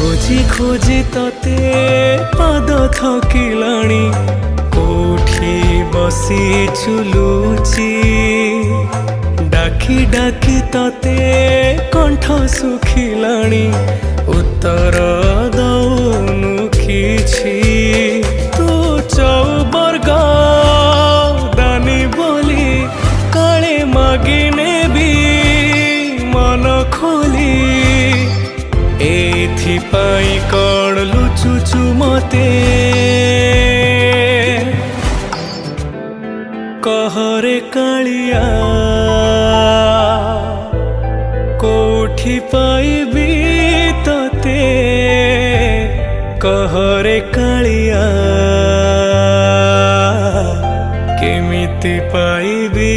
खोजी खोजी तते पाद थकिलाणी कोठी बसी चुलुची डाकी डाकी तते कंठ सुखिलाणी उत्तर दौनु किछि तू चौबर्ग दानी बोली काले मागिने भी मन खोली एथिपाई कण लुचुचु मते कहरे कालिया कोठी पाइबी तते कहरे कालिया केमिति पाइबी।